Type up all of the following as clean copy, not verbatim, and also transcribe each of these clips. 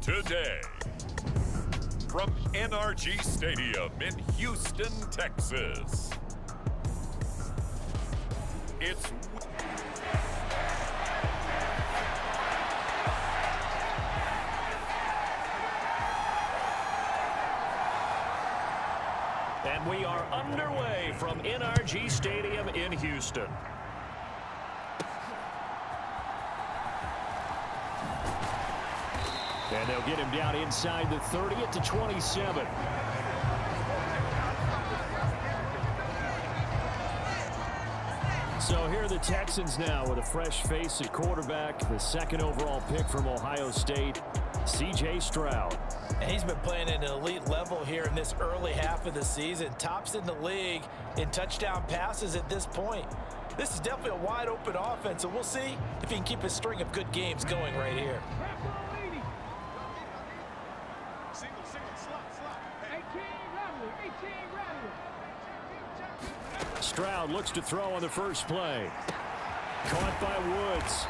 Today, from NRG Stadium in Houston, Texas, it's and we are underway from NRG Stadium in Houston. And they'll get him down inside the 30 at the 27. So here are the Texans now with a fresh face at quarterback, the second overall pick from Ohio State, C.J. Stroud. And he's been playing at an elite level here in this early half of the season. Tops in the league in touchdown passes at this point. This is definitely a wide open offense, so we'll see if he can keep his string of good games going right here. Stroud looks to throw on the first play. Caught by Woods.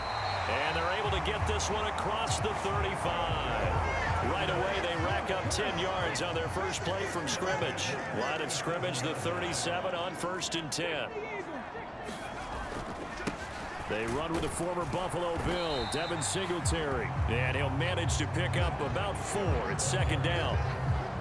And they're able to get this one across the 35. Right away, they rack up 10 yards on their first play from scrimmage. Line of scrimmage, the 37 on 1st and 10. They run with the former Buffalo Bill, Devin Singletary. And he'll manage to pick up about 4 at second down.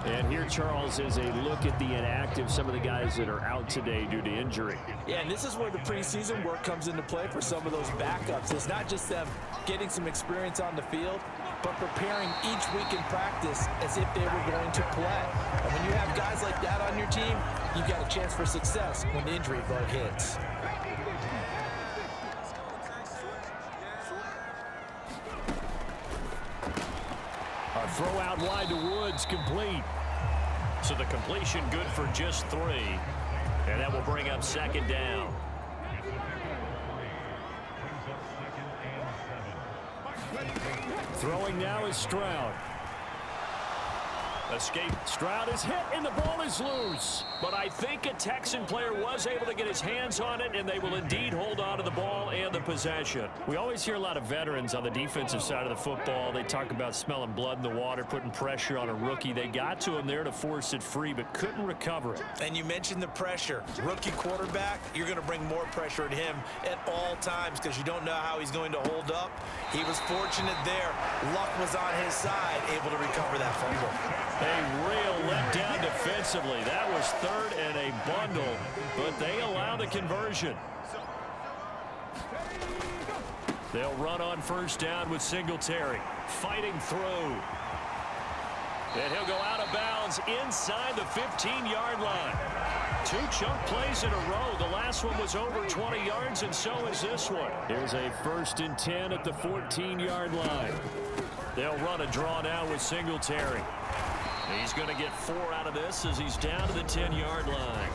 And here, Charles, is a look at the inactive, some of the guys that are out today due to injury. Yeah, and this is where the preseason work comes into play for some of those backups. It's not just them getting some experience on the field, but preparing each week in practice as if they were going to play. And when you have guys like that on your team, you've got a chance for success when the injury bug hits. A throw out wide to Woods, complete. So the completion good for just 3. And that will bring up second down. Throwing now is Stroud. Escape. Stroud is hit and the ball is loose. But I think a Texan player was able to get his hands on it, and they will indeed hold on to the ball and the possession. We always hear a lot of veterans on the defensive side of the football. They talk about smelling blood in the water, putting pressure on a rookie. They got to him there to force it free, but couldn't recover it. And you mentioned the pressure. Rookie quarterback, you're going to bring more pressure at him at all times because you don't know how he's going to hold up. He was fortunate there. Luck was on his side, able to recover that fumble. A real letdown defensively. That was 3rd and a bundle, but they allow the conversion. They'll run on first down with Singletary. Fighting through. And he'll go out of bounds inside the 15-yard line. 2 chunk plays in a row. The last one was over 20 yards, and so is this one. Here's a 1st and 10 at the 14-yard line. They'll run a draw now with Singletary. He's going to get 4 out of this as he's down to the 10-yard line.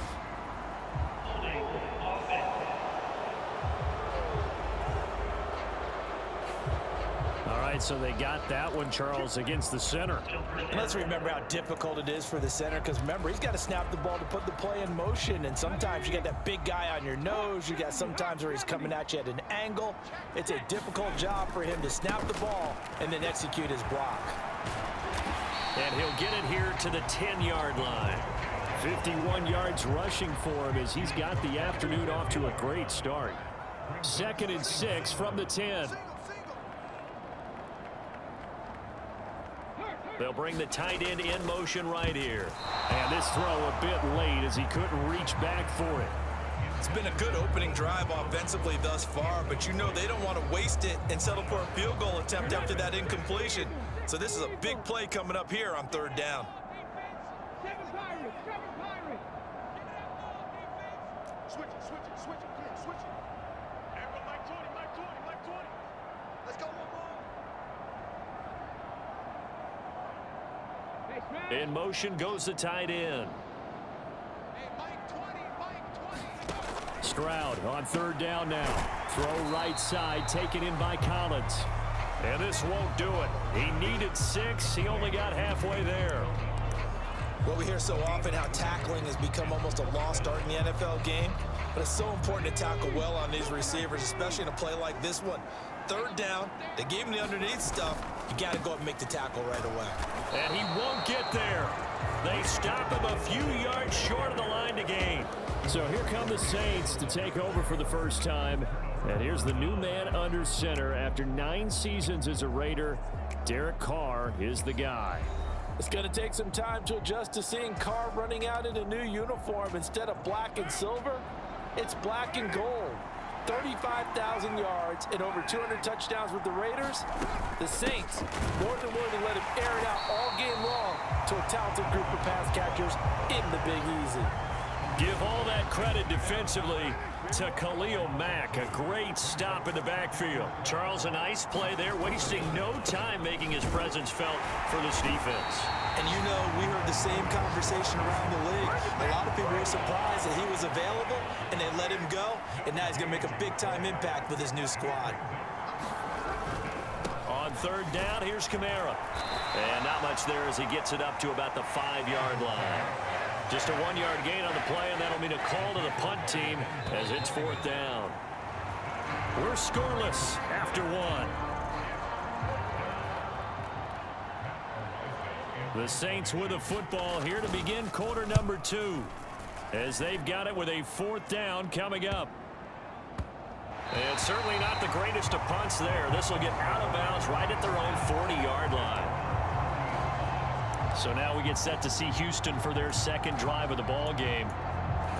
All right, so they got that one, Charles, against the center. And let's remember how difficult it is for the center because, remember, he's got to snap the ball to put the play in motion. And sometimes you got that big guy on your nose. You got sometimes where he's coming at you at an angle. It's a difficult job for him to snap the ball and then execute his block. And he'll get it here to the 10-yard line. 51 yards rushing for him as he's got the afternoon off to a great start. 2nd and 6 from the 10. They'll bring the tight end in motion right here. And this throw a bit late as he couldn't reach back for it. It's been a good opening drive offensively thus far, but you know they don't want to waste it and settle for a field goal attempt after that incompletion. So this is a big play coming up here on 3rd down. Switch it. Mike 20. Let's go, one. In motion goes the tight end. Hey, Mike 20. Stroud on 3rd down now. Throw right side, taken in by Collins. And this won't do it. He needed 6. He only got halfway there. Well, we hear so often how tackling has become almost a lost art in the NFL game. But it's so important to tackle well on these receivers, especially in a play like this one. Third down, they gave him the underneath stuff. You got to go up and make the tackle right away. And he won't get there. They stop him a few yards short of the line to gain. So here come the Saints to take over for the first time. And here's the new man under center after 9 seasons as a Raider. Derek Carr is the guy. It's going to take some time to adjust to seeing Carr running out in a new uniform instead of black and silver. It's black and gold. 35,000 yards and over 200 touchdowns with the Raiders. The Saints more than willing to let him air it out all game long to a talented group of pass catchers in the Big Easy. Give all that credit defensively to Khalil Mack. A great stop in the backfield. Charles, a nice play there, wasting no time making his presence felt for this defense. And you know, we heard the same conversation around the league. A lot of people were surprised that he was available and they let him go. And now he's going to make a big-time impact with his new squad. On third down, here's Kamara. And not much there as he gets it up to about the 5-yard line. Just a 1-yard gain on the play, and that'll mean a call to the punt team as it's 4th down. We're scoreless after 1. The Saints with a football here to begin quarter number 2 as they've got it with a 4th down coming up. And certainly not the greatest of punts there. This will get out of bounds right at their own 40-yard line. So now we get set to see Houston for their second drive of the ball game.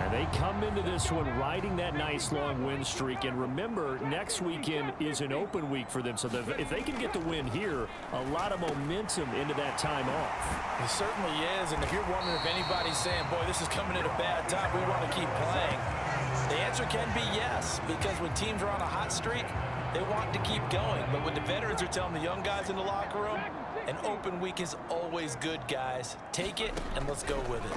And they come into this one riding that nice long win streak. And remember, next weekend is an open week for them. So if they can get the win here, a lot of momentum into that time off. It certainly is. And if you're wondering if anybody's saying, boy, this is coming at a bad time, we want to keep playing, the answer can be yes. Because when teams are on a hot streak, they want to keep going. But when the veterans are telling the young guys in the locker room, an open week is always good, guys. Take it, and let's go with it.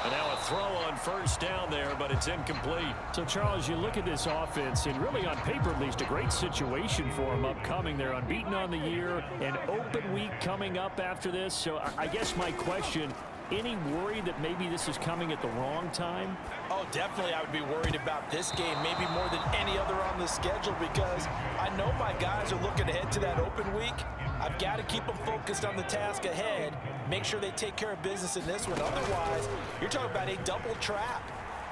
And now a throw on first down there, but it's incomplete. So, Charles, you look at this offense, and really on paper at least, a great situation for them upcoming. They're unbeaten on the year, an open week coming up after this. So I guess my question, any worry that maybe this is coming at the wrong time? Oh, definitely I would be worried about this game, maybe more than any other on the schedule, because I know my guys are looking ahead to that open week. I've got to keep them focused on the task ahead, make sure they take care of business in this one. Otherwise, you're talking about a double trap.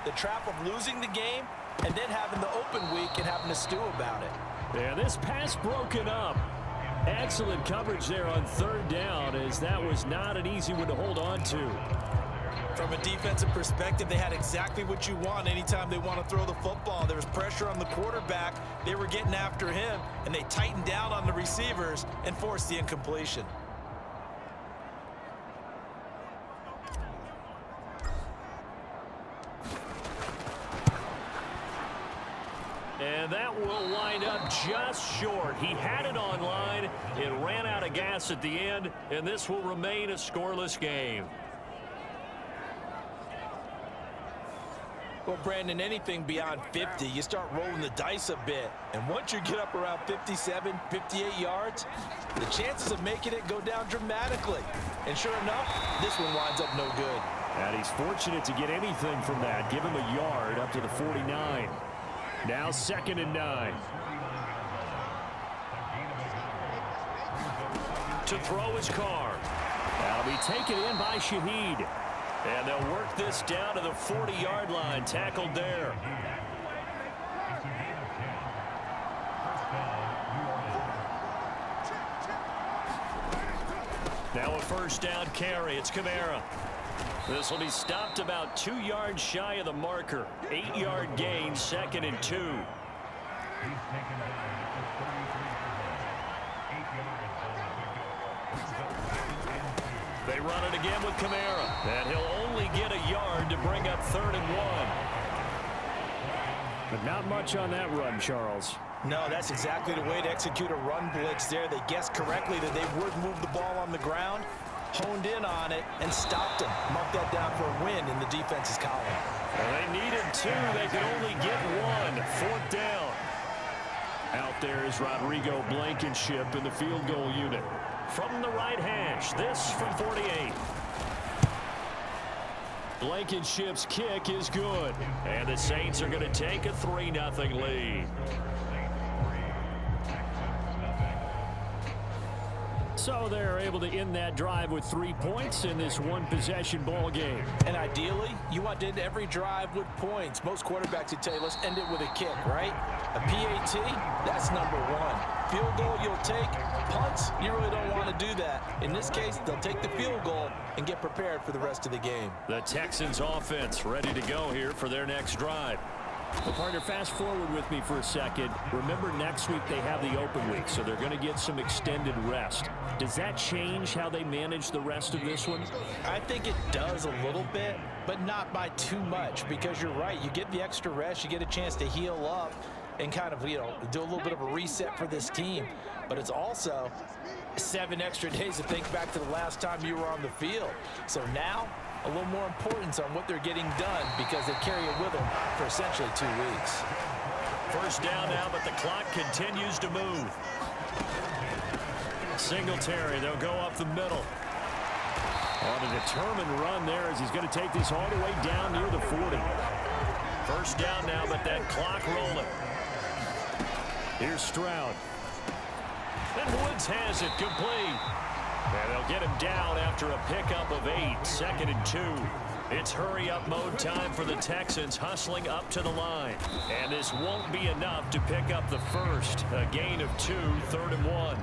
The trap of losing the game and then having the open week and having to stew about it. Yeah, this pass broken up. Excellent coverage there on third down, as that was not an easy one to hold on to. From a defensive perspective, they had exactly what you want anytime they want to throw the football. There was pressure on the quarterback. They were getting after him, and they tightened down on the receivers and forced the incompletion. And that will wind up just short. He had it on line. It ran out of gas at the end, and this will remain a scoreless game. Well, Brandon, anything beyond 50, you start rolling the dice a bit. And once you get up around 57, 58 yards, the chances of making it go down dramatically. And sure enough, this one winds up no good. And he's fortunate to get anything from that. Give him a yard up to the 49. Now 2nd and 9. To throw his Carr. That'll be taken in by Shaheed. And they'll work this down to the 40-yard line. Tackled there. Now a first down carry. It's Kamara. This will be stopped about 2 yards shy of the marker. 8-yard gain, 2nd and 2. They run it again with Kamara. And he'll only get a yard to bring up 3rd and 1. But not much on that run, Charles. No, that's exactly the way to execute a run blitz there. They guessed correctly that they would move the ball on the ground, honed in on it, and stopped him. Mark that down for a win in the defense's column. Well, they needed 2. They could only get 1. 4th down. Out there is Rodrigo Blankenship in the field goal unit. From the right hash, this from 48. Blankenship's kick is good. And the Saints are going to take a 3-0 lead. So they're able to end that drive with 3 points in this one-possession ball game. And ideally, you want to end every drive with points. Most quarterbacks would tell you, let's end it with a kick, right? A PAT, that's number one. Field goal you'll take. Punts, you really don't want to do that. In this case, they'll take the field goal and get prepared for the rest of the game. The Texans offense ready to go here for their next drive. Well, partner, fast forward with me for a second. Remember, next week they have the open week, so they're going to get some extended rest. Does that change how they manage the rest of this one? I think it does a little bit, but not by too much, because you're right. You get the extra rest, you get a chance to heal up and kind of, do a little bit of a reset for this team. But it's also 7 extra days to think back to the last time you were on the field. So now, a little more importance on what they're getting done because they carry it with them for essentially 2 weeks. First down now, but the clock continues to move. Singletary, they'll go up the middle. On a determined run there as he's going to take this all the way down near the 40. First down now, but that clock rolling. Here's Stroud. And Woods has it complete. And they'll get him down after a pickup of 8, 2nd and 2. It's hurry-up mode time for the Texans, hustling up to the line. And this won't be enough to pick up the first. A gain of 2, 3rd and 1.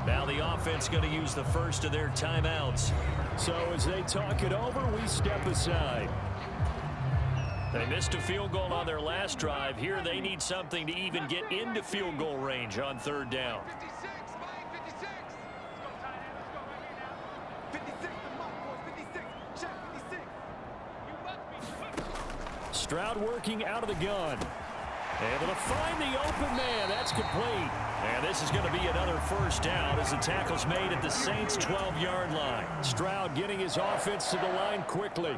Now the offense going to use the first of their timeouts. So as they talk it over, we step aside. They missed a field goal on their last drive. Here they need something to even get into field goal range on 3rd down. 56, Mike, 56. Let's go, tight end. Let's go right here now. 56, the mark, boys. 56. Check, 56. You must be. Stroud working out of the gun. Able to find the open man. That's complete. And this is going to be another first down as the tackle's made at the Saints' 12-yard line. Stroud getting his offense to the line quickly.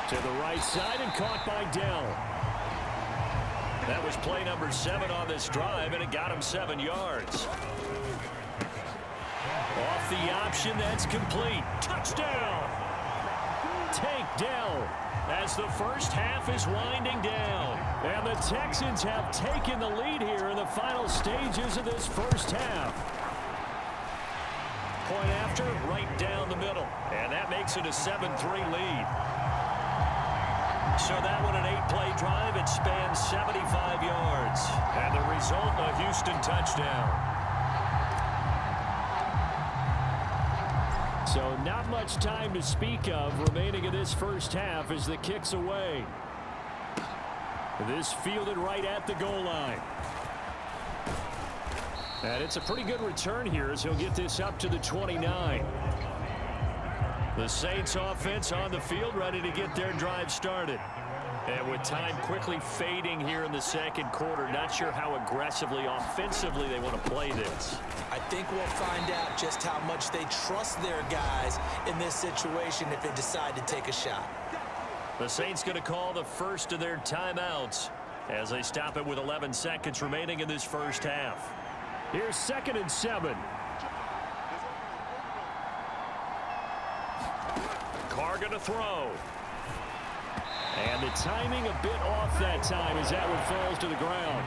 To the right side and caught by Dell. That was play number 7 on this drive, and it got him 7 yards. Off the option, that's complete. Touchdown! Take Dell as the first half is winding down. And the Texans have taken the lead here in the final stages of this first half. Point after, right down the middle. And that makes it a 7-3 lead. So that one an 8-play drive. It spans 75 yards. And the result, a Houston touchdown. So not much time to speak of remaining in this first half as the kick's away. This fielded right at the goal line. And it's a pretty good return here as he'll get this up to the 29. The Saints offense on the field ready to get their drive started. And with time quickly fading here in the second quarter, not sure how aggressively, offensively they want to play this. I think we'll find out just how much they trust their guys in this situation if they decide to take a shot. The Saints going to call the first of their timeouts as they stop it with 11 seconds remaining in this first half. Here's 2nd and 7. Carr going to throw. And the timing a bit off that time as that one falls to the ground.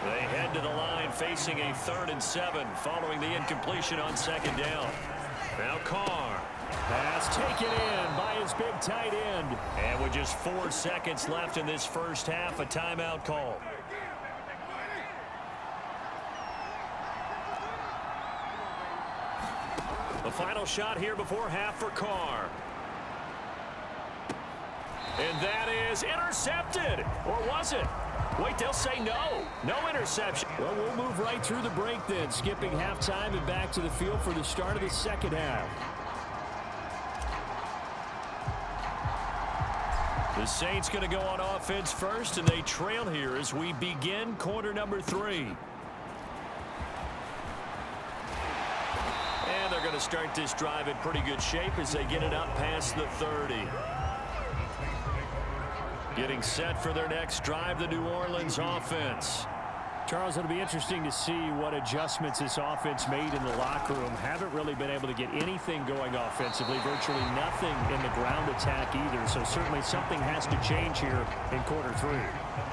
They head to the line facing a 3rd and 7 following the incompletion on 2nd down. Now Carr. Pass taken in by his big tight end. And with just 4 seconds left in this first half, a timeout call. The final shot here before half for Carr. And that is intercepted. Or was it? Wait, they'll say no. No interception. Well, we'll move right through the break then, skipping halftime and back to the field for the start of the second half. The Saints going to go on offense first, and they trail here as we begin quarter number 3. And they're going to start this drive in pretty good shape as they get it up past the 30. Getting set for their next drive, the New Orleans offense. Charles, it'll be interesting to see what adjustments this offense made in the locker room. Haven't really been able to get anything going offensively, virtually nothing in the ground attack either. So certainly something has to change here in quarter 3.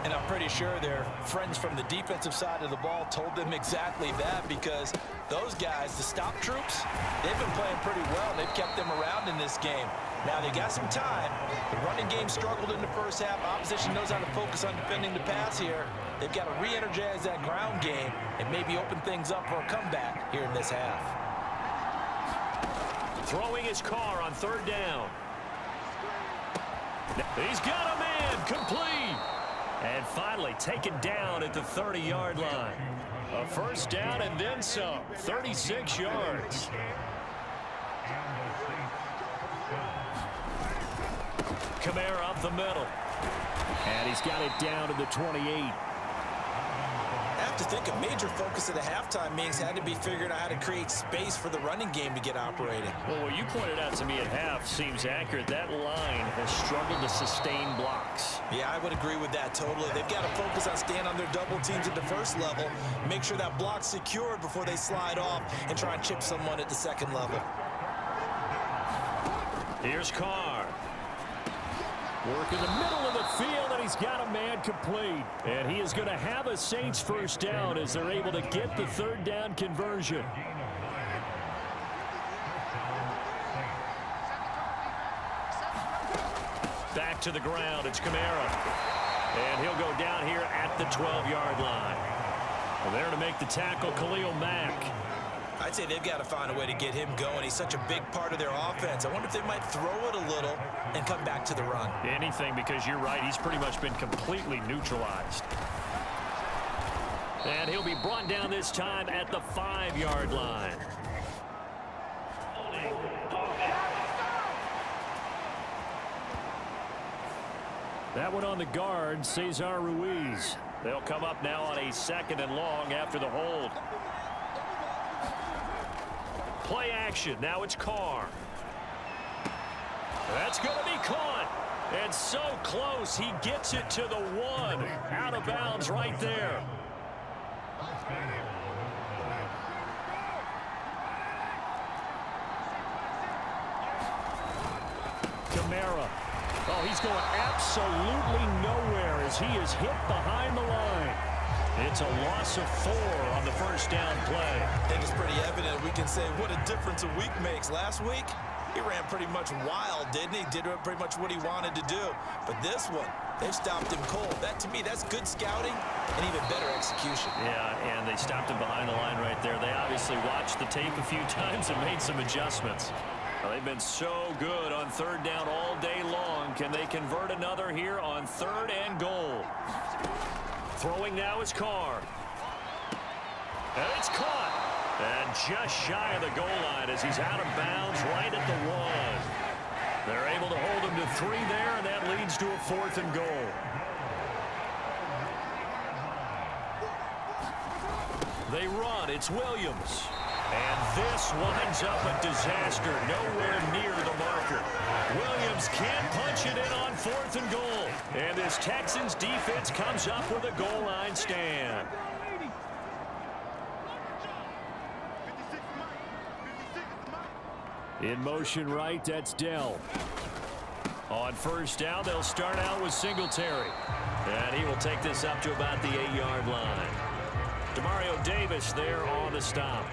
And I'm pretty sure their friends from the defensive side of the ball told them exactly that, because those guys, the stop troops, they've been playing pretty well. They've kept them around in this game. Now they got some time. The running game struggled in the first half. Opposition knows how to focus on defending the pass here. They've got to re-energize that ground game and maybe open things up for a comeback here in this half. Throwing his car on 3rd down. He's got a man, complete. And finally taken down at the 30-yard line. A first down and then some, 36 yards. Kamara up the middle. And he's got it down to the 28. I have to think a major focus of the halftime meetings had to be figuring out how to create space for the running game to get operating. Well, what you pointed out to me at half seems accurate. That line has struggled to sustain blocks. Yeah, I would agree with that totally. They've got to focus on staying on their double teams at the first level, make sure that block's secured before they slide off and try and chip someone at the second level. Here's Carr. Work in the middle of the field, and he's got a man complete. And he is going to have a Saints first down as they're able to get the 3rd down conversion. Back to the ground, it's Kamara. And he'll go down here at the 12-yard line. Well, there to make the tackle, Khalil Mack. I'd say they've got to find a way to get him going. He's such a big part of their offense. I wonder if they might throw it a little and come back to the run. Anything, because you're right, he's pretty much been completely neutralized. And he'll be brought down this time at the 5-yard line. That one on the guard, Cesar Ruiz. They'll come up now on a 2nd and long after the hold. Play action. Now it's Carr. That's going to be caught. And so close. He gets it to the 1. Out of bounds right there. Kamara. Oh, he's going absolutely nowhere as he is hit behind the line. It's a loss of 4 on the first down play. I think it's pretty evident. We can say what a difference a week makes. Last week, he ran pretty much wild, didn't he? Did pretty much what he wanted to do. But this one, they've stopped him cold. That, to me, that's good scouting and even better execution. Yeah, and they stopped him behind the line right there. They obviously watched the tape a few times and made some adjustments. Well, they've been so good on 3rd down all day long. Can they convert another here on 3rd and goal? Throwing now is Carr. And it's caught. And just shy of the goal line as he's out of bounds right at the 1. They're able to hold him to 3 there, and that leads to a 4th and goal. They run. It's Williams. And this winds up a disaster. Nowhere near the marker. Williams can't punch it in on 4th and goal. And this Texans defense comes up with a goal line stand. In motion right, that's Dell. On first down, they'll start out with Singletary. And he will take this up to about the 8-yard line. Demario Davis there on the stop.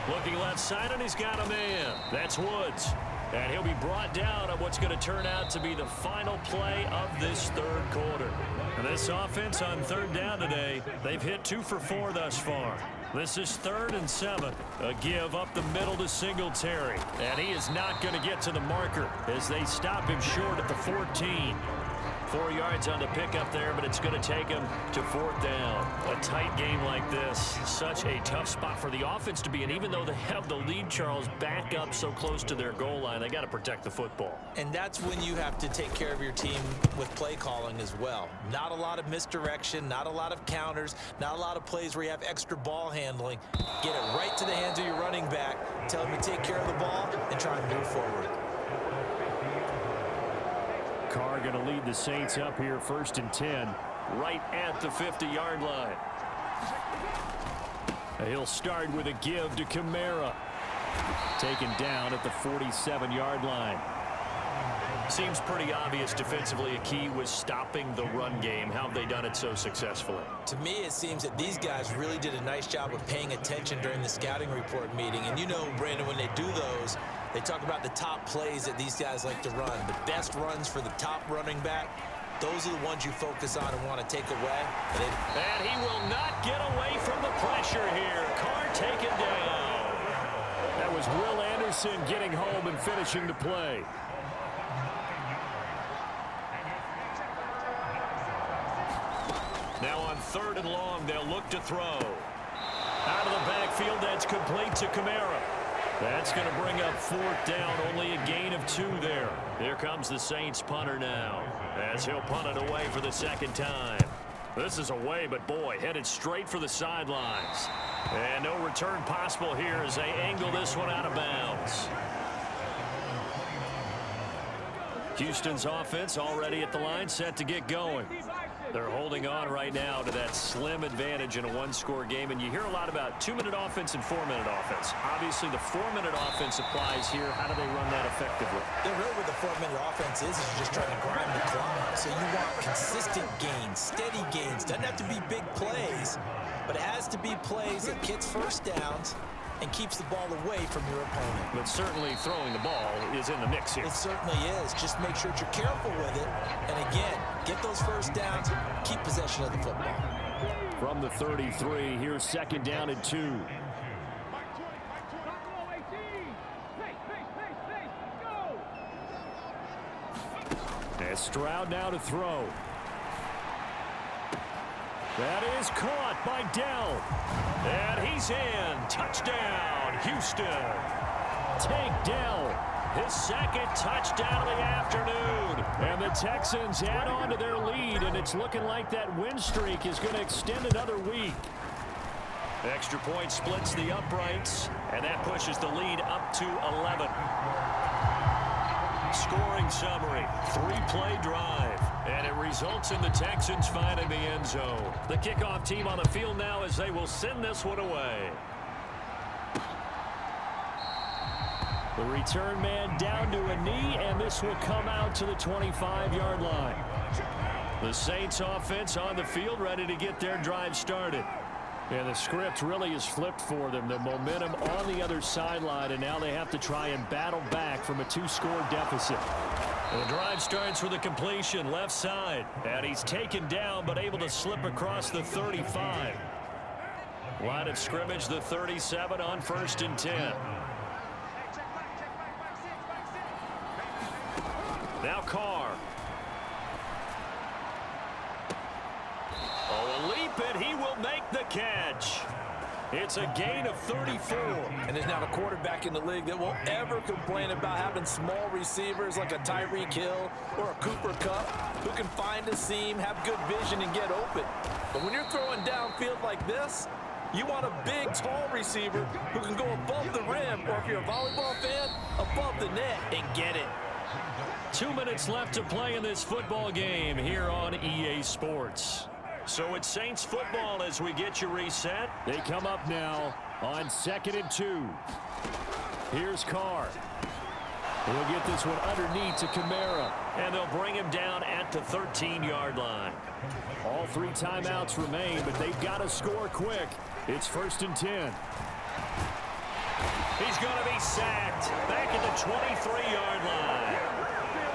Looking left side, and he's got a man. That's Woods. And he'll be brought down on what's going to turn out to be the final play of this 3rd quarter. And this offense on 3rd down today, they've hit 2 for 4 thus far. This is 3rd and 7. A give up the middle to Singletary. And he is not going to get to the marker as they stop him short at the 14. 4 yards on the pickup there, but it's going to take him to 4th down. A tight game like this, such a tough spot for the offense to be in. Even though they have the lead, Charles, back up so close to their goal line, they got to protect the football. And that's when you have to take care of your team with play calling as well. Not a lot of misdirection, not a lot of counters, not a lot of plays where you have extra ball handling. Get it right to the hands of your running back, tell him to take care of the ball, and try and move forward. Carr going to lead the Saints up here 1st and 10, right at the 50-yard line. He'll start with a give to Kamara. Taken down at the 47-yard line. Seems pretty obvious defensively a key was stopping the run game. How have they done it so successfully? To me, it seems that these guys really did a nice job of paying attention during the scouting report meeting. And you know, Brandon, when they do those, they talk about the top plays that these guys like to run. The best runs for the top running back, those are the ones you focus on and want to take away. And he will not get away from the pressure here. Carr taken down. That was Will Anderson getting home and finishing the play. Now on 3rd and long, they'll look to throw. Out of the backfield, that's complete to Kamara. That's going to bring up 4th down, only a gain of 2 there. Here comes the Saints punter now, as he'll punt it away for the 2nd time. This is away, but boy, headed straight for the sidelines. And no return possible here as they angle this one out of bounds. Houston's offense already at the line, set to get going. They're holding on right now to that slim advantage in a one-score game, and you hear a lot about 2-minute offense and 4-minute offense. Obviously, the 4-minute offense applies here. How do they run that effectively? Yeah, really what the 4-minute offense is you're just trying to grind the clock. So you want consistent gains, steady gains. Doesn't have to be big plays, but it has to be plays that gets first downs and keeps the ball away from your opponent. But certainly throwing the ball is in the mix here. It certainly is. Just make sure that you're careful with it. And again, get those first downs, keep possession of the football. From the 33, here's 2nd down and 2. As Stroud now to throw. That is caught by Dell. And he's in. Touchdown, Houston. Take Dell. His 2nd touchdown of the afternoon. And the Texans add on to their lead, and it's looking like that win streak is going to extend another week. Extra point splits the uprights, and that pushes the lead up to 11. Scoring summary, 3-play drive, and it results in the Texans finding the end zone. The kickoff team on the field now as they will send this one away. The return man down to a knee, and this will come out to the 25-yard line. The Saints offense on the field ready to get their drive started. And the script really is flipped for them. The momentum on the other sideline, and now they have to try and battle back from a 2-score deficit. The drive starts with a completion left side, and he's taken down but able to slip across the 35. Line of scrimmage, the 37 on 1st and 10. Now Carr. Oh, a leap, and he will make the catch. It's a gain of 34. And there's not a quarterback in the league that will ever complain about having small receivers like a Tyreek Hill or a Cooper Kupp who can find a seam, have good vision, and get open. But when you're throwing downfield like this, you want a big, tall receiver who can go above the rim, or if you're a volleyball fan, above the net and get it. 2 minutes left to play in this football game here on EA Sports. So it's Saints football as we get you reset. They come up now on 2nd and 2. Here's Carr. He'll get this one underneath to Kamara, and they'll bring him down at the 13-yard line. All 3 timeouts remain, but they've got to score quick. It's 1st and 10. He's going to be sacked back at the 23-yard line.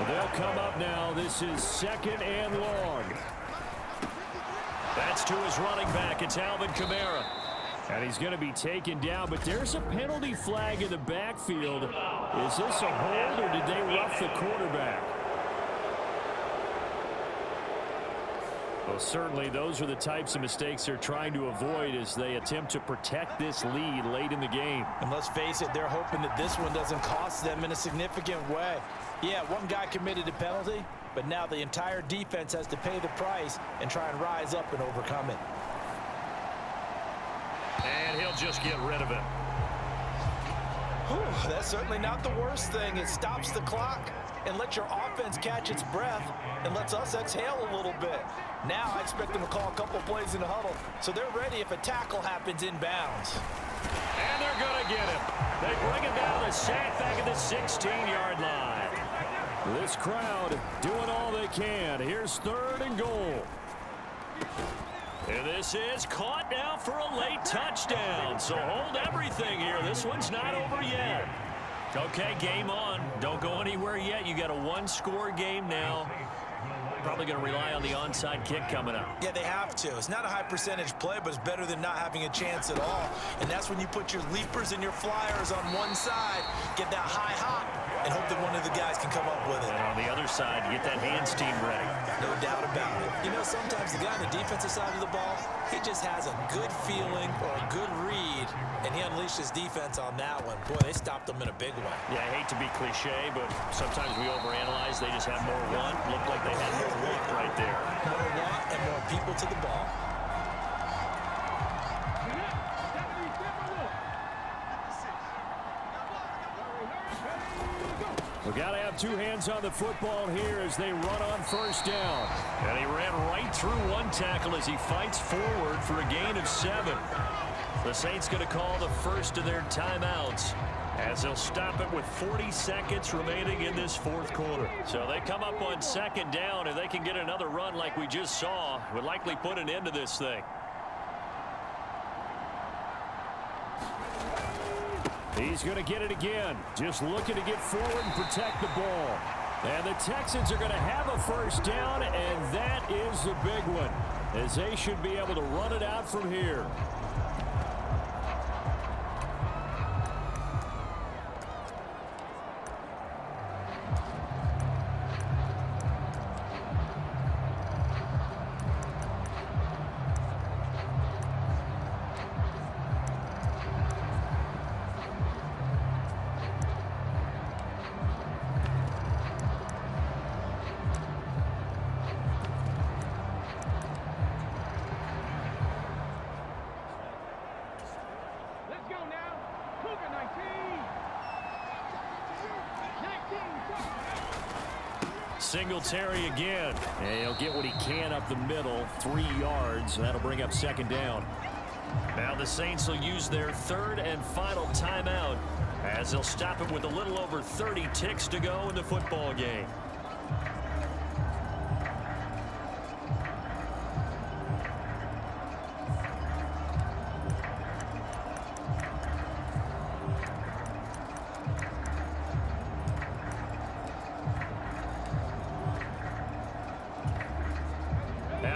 They'll come up now. This is 2nd and long. That's to his running back. It's Alvin Kamara. And he's going to be taken down, but there's a penalty flag in the backfield. Is this a hold, or did they rough the quarterback? Well, certainly those are the types of mistakes they're trying to avoid as they attempt to protect this lead late in the game. And let's face it, they're hoping that this one doesn't cost them in a significant way. Yeah, one guy committed a penalty, but now the entire defense has to pay the price and try and rise up and overcome it. And he'll just get rid of it. Whew, that's certainly not the worst thing. It stops the clock, and let your offense catch its breath and lets us exhale a little bit. Now I expect them to call a couple plays in the huddle so they're ready if a tackle happens inbounds. And they're going to get him. They bring him down to the sack back at the 16-yard line. This crowd doing all they can. Here's 3rd and goal. And this is caught now for a late touchdown. So hold everything here. This one's not over yet. Okay, game on. Don't go anywhere yet. You got a one-score game now. Probably going to rely on the onside kick coming up. Yeah, they have to. It's not a high percentage play, but it's better than not having a chance at all. And that's when you put your leapers and your flyers on one side, get that high hop, and hope that one of the guys can come up with it. And on the other side, get that hands team ready. No doubt about it. You know, sometimes the guy on the defensive side of the ball, he just has a good feeling or a good read, and he unleashed his defense on that one. Boy, they stopped them in a big way. Yeah, I hate to be cliche, but sometimes we overanalyze. They just had more want. Looked like they had more want right there. More want and more people to the ball. We got to have two hands on the football here as they run on 1st down. And he ran right through one tackle as he fights forward for a gain of 7. The Saints going to call the first of their timeouts as they'll stop it with 40 seconds remaining in this 4th quarter. So they come up on 2nd down, and they can get another run like we just saw. Would likely put an end to this thing. He's going to get it again. Just looking to get forward and protect the ball. And the Texans are going to have a 1st down, and that is the big one, as they should be able to run it out from here. Singletary again, and he'll get what he can up the middle, 3 yards. That'll bring up 2nd down. Now the Saints will use their 3rd and final timeout as they'll stop it with a little over 30 ticks to go in the football game.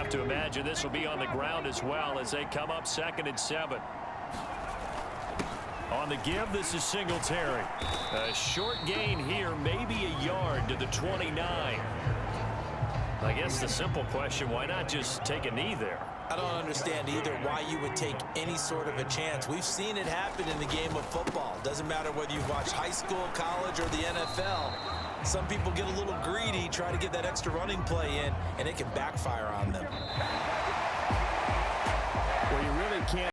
To imagine this will be on the ground as well as they come up 2nd and 7. On the give, this is Singletary. A short gain here, maybe a yard to the 29. I guess the simple question, why not just take a knee there? I don't understand either why you would take any sort of a chance. We've seen it happen in the game of football. Doesn't matter whether you've watched high school, college, or the NFL. Some people get a little greedy, try to get that extra running play in, and it can backfire on them. Well, you really can't